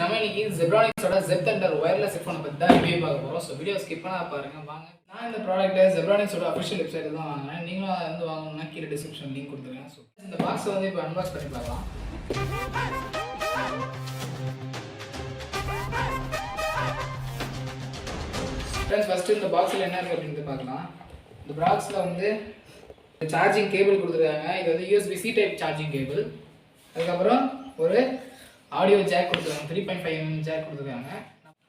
நம்ம இன்னைக்கு Zebronics-ஓட Z Thunder wireless headphone பத்தி தான் ரிவ்யூ பார்க்க போறோம். சோ வீடியோ ஸ்கிப் பண்ணாம பாருங்க. வாங்க. நான் இந்த ப்ராடக்ட்டை Zebronics-ஓட official website தான் வாங்குனேன். நீங்களும் அதை வந்து வாங்கணும்னா கீழ description லிங்க் கொடுத்துருக்கேன். சோ இந்த பாக்ஸ் வந்து இப்போ அன்பாக்ஸ் பண்ணி பார்க்கலாம். ஃப்ரெண்ட்ஸ் ஃபர்ஸ்ட் இந்த பாக்ஸ்ல என்ன இருக்கு அப்படினு பார்க்கலாம். இந்த பாக்ஸ்ல வந்து சார்ஜிங் கேபிள் கொடுத்துருக்காங்க. இது வந்து USB C type charging cable. அதுக்கப்புறம் ஒரு ஆடியோ ஜாக் கொடுத்துருக்காங்க. 3.5mm ஜாக் கொடுத்துருக்காங்க.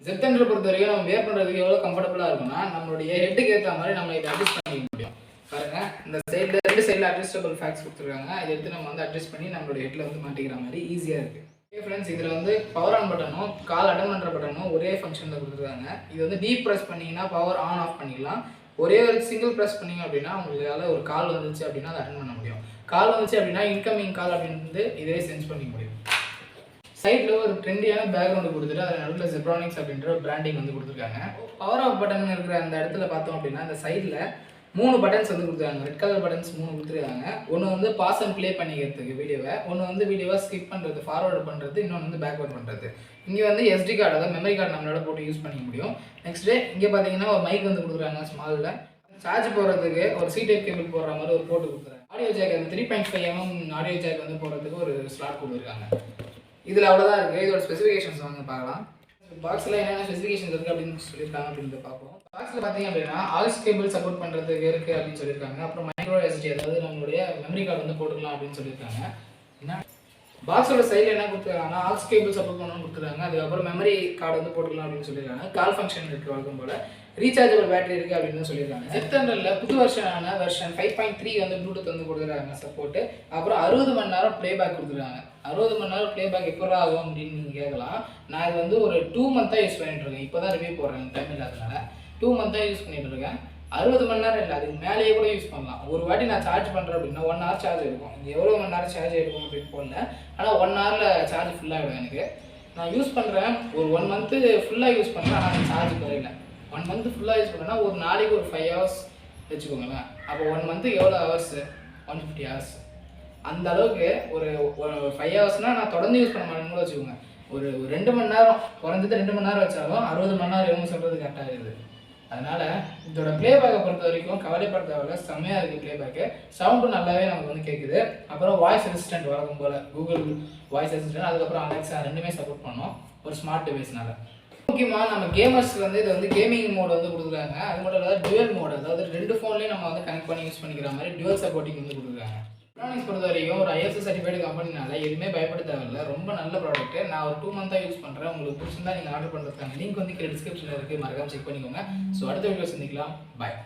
Z Thunder பொறுத்த வரைக்கும் நம்ம வேர் பண்ணுறதுக்கு எவ்வளோ கம்ஃபர்டபுளாக இருக்கும்னா நம்மளுடைய ஹெட்டுக்கு ஏற்ற மாதிரி நம்ம இதை அட்ஜஸ்ட் பண்ணிக்க முடியும். பாருங்க, இந்த சைடில் ரெண்டு சைடில் அட்ஜஸ்டபிள் ஃபேக்ஸ் கொடுத்துருக்காங்க. இதை எடுத்து நம்ம வந்து அட்ஜஸ்ட் பண்ணி நம்மளுடைய ஹெட்டில் வந்து மாட்டிக்கிற மாதிரி ஈஸியாக இருக்குது. ஓகே ஃப்ரெண்ட்ஸ், இதில் வந்து பவர் ஆன் பட்டனும் கால் அட்டன் பண்ணுற பட்டனும் ஒரே ஃபங்க்ஷனில் கொடுத்துருக்காங்க. இது வந்து டீப் ப்ரெஸ் பண்ணிங்கன்னா பவர் ஆன் ஆஃப் பண்ணிக்கலாம். ஒரே ஒரு சிங்கிள் ப்ரெஸ் பண்ணிங்க அப்படின்னா உங்களால் ஒரு கால் வந்துச்சு அப்படின்னா அதை அட்டன் பண்ண முடியும். கால் வந்துச்சு அப்படின்னா இன்கமிங் கால் அப்படின்னு இதே சென்ஸ் பண்ணிக்க முடியும். சைடில் ஒரு ட்ரெண்டியான பேக்ரவுண்டு கொடுத்துட்டு அதில் நடுவில் Zebronics அப்படின்ற ஒரு பிராண்டிங் வந்து கொடுத்துருக்காங்க. பவர் ஆஃப் பட்டன் இருக்கிற அந்த இடத்துல பார்த்தோம் அப்படின்னா அந்த சைடில் 3 பட்டன்ஸ் வந்து கொடுத்துருக்காங்க. ரெட் கலர் பட்டன்ஸ் 3 கொடுத்துருக்காங்க. ஒன்று வந்து பாஸ் அண்ட் ப்ளே பண்ணிக்கிறதுக்கு வீடியோவை, ஒன்று வந்து வீடியோவை ஸ்கிப் பண்ணுறது, ஃபார்வர்டு பண்ணுறது, இன்னொன்று வந்து பேக்வர்ட் பண்ணுறது. இங்கே வந்து SD கார்டு, அதாவது மெமரி கார்டு நம்மளால போட்டு யூஸ் பண்ணிக்க முடியும். நெக்ஸ்ட்டு இங்கே பார்த்தீங்கன்னா ஒரு மைக் வந்து கொடுக்குறாங்க ஸ்மாலில். சார்ஜ் போடுறதுக்கு ஒரு C டைப் கேபிள் போடுற மாதிரி ஒரு போட்டு கொடுக்குறாங்க. ஆடியோ ஜாக் வந்து 3.5mm ஆடியோ ஜாக் வந்து போடுறதுக்கு ஒரு ஸ்லாட் கொடுத்துருக்காங்க. இதில் அவ்வளோதான் இருக்குது. இதோட ஸ்பெசிஃபிகேஷன்ஸ் வந்து பார்க்கலாம். பாக்ஸில் என்னென்ன ஸ்பெசிஃபிகேஷன்ஸ் இருக்குது அப்படின்னு சொல்லியிருக்காங்க அப்படின்னு பார்ப்போம். பாக்ஸில் பார்த்தீங்க அப்படின்னா ஆல்ஸ் கேபிள் சப்போர்ட் பண்ணுறதுக்கு இருக்குது அப்படின்னு சொல்லியிருக்காங்க. அப்புறம் மைக்ரோ SD, அதாவது நம்மளுடைய மெமரி கார்டு வந்து போட்டுக்கலாம் அப்படின்னு சொல்லியிருக்காங்க. என்ன பாக்ஸோட சைடில் என்ன கொடுத்துருக்காங்கன்னா ஆல்ஸ் கேபிள் சப்போர்ட் பண்ணணும்னு கொடுத்துருக்காங்க. அதுக்கப்புறம் மெமரி கார்டு வந்து போட்டுக்கலாம் அப்படின்னு சொல்லியிருக்காங்க. கால் ஃபங்க்ஷன் இருக்குது வழக்கம் போல். ரீசார்ஜபிள் பேட்டரி இருக்குது அப்படின்னு சொல்லியிருக்காங்க. Z Thunderல புது வெர்ஷனான வெர்ஷன் 5.3 வந்து ப்ளூடூத் வந்து கொடுத்துருக்காங்க சப்போர்ட்டு. அப்புறம் 60 மணி நேரம் ப்ளேபேக் கொடுத்துருக்காங்க. 60 மணி நேரம் ப்ளேபேக் எப்போ ஆகும் அப்படின்னு நீங்கள் கேட்கலாம். நான் இது வந்து ஒரு 2 மந்த்தாக யூஸ் பண்ணிட்டு இருக்கேன். இப்போ தான் ரிவ்யூ போடுறேன், டைம் இல்லாதனால 2 மந்த்தாக யூஸ் பண்ணிட்டு இருக்கேன். 60 மணி நேரம் இல்லை, அதுக்கு மேலேயே கூட யூஸ் பண்ணலாம். ஒரு வாட்டி நான் சார்ஜ் பண்ணுறேன் அப்படின்னா 1 hour சார்ஜ் எடுக்கும். இது எவ்வளோ மணி நேரம் சார்ஜ் எடுக்கும் அப்படின்னு போடல, ஆனால் 1 hourல சார்ஜ் ஃபுல்லாகிடும் எனக்கு. நான் யூஸ் பண்ணுறேன், ஒரு 1 month ஃபுல்லாக யூஸ் பண்ணுறேன், ஆனால் சார்ஜ் குறையில. 1 month ஃபுல்லாக யூஸ் பண்ணேன்னா ஒரு நாளைக்கு ஒரு 5 hours வச்சுக்கோங்களேன். அப்போ 1 month எவ்வளோ ஹவர்ஸு? 150 hours. அந்த அளவுக்கு ஒரு 5 ஹவர்ஸ்னால் நான் தொடர்ந்து யூஸ் பண்ண மாட்டேன்னு கூட வச்சுக்கோங்க. ஒரு 2 மணி நேரம், குறைஞ்சது 2 மணி நேரம் வச்சாலும் 60 மணி நேரம் எவ்வளோ சொல்கிறது கரெக்டாக இருக்குது. அதனால் இதோட ப்ளேபேக்கை பொறுத்த வரைக்கும் கவலைப்பட தேவையில்ல, செம்மையாக இருக்குது ப்ளேபேக்கு. சவுண்டும் நல்லாவே நமக்கு வந்து கேட்குது. அப்புறம் வாய்ஸ் அசிஸ்டன்ட் வழக்கம் போல் கூகுள் வாய்ஸ் அசிஸ்டன்ட், அதுக்கப்புறம் Alexa ரெண்டுமே சப்போர்ட் பண்ணோம் ஒரு ஸ்மார்ட் டிவைஸ்னால. முக்கியமாக நம்ம கேமர்ஸ்க்கு வந்து இது வந்து கேமிங் மோட் வந்து கொடுத்துருக்காங்க. அது மட்டும் இல்லாத டுவல் மோட், அதாவது 2 ஃபோன்லேயும் நம்ம வந்து கனெக்ட் பண்ணி யூஸ் பண்ணிக்கிற மாதிரி டுவல் சப்போர்ட்டிங் வந்து கொடுத்துருக்காங்க. Zebronics பொறுத்த வரைக்கும் ஒரு ISO சர்டிஃபைடு கம்பெனினால எதுவுமே பயப்பட தேவையில்லை. ரொம்ப நல்ல ப்ராடக்ட். நான் ஒரு 2 மந்த்தாக யூஸ் பண்ணுறேன். உங்களுக்கு பிடிச்சிருந்தா நீங்கள் ஆர்டர் பண்ணுறதுக்கான லிங்க் வந்து டிஸ்கிரிப்ஷனில் இருக்குது, மறக்காம செக் பண்ணிக்கோங்க. ஸோ அடுத்த வீடியோ சந்திக்கலாம். பாய்.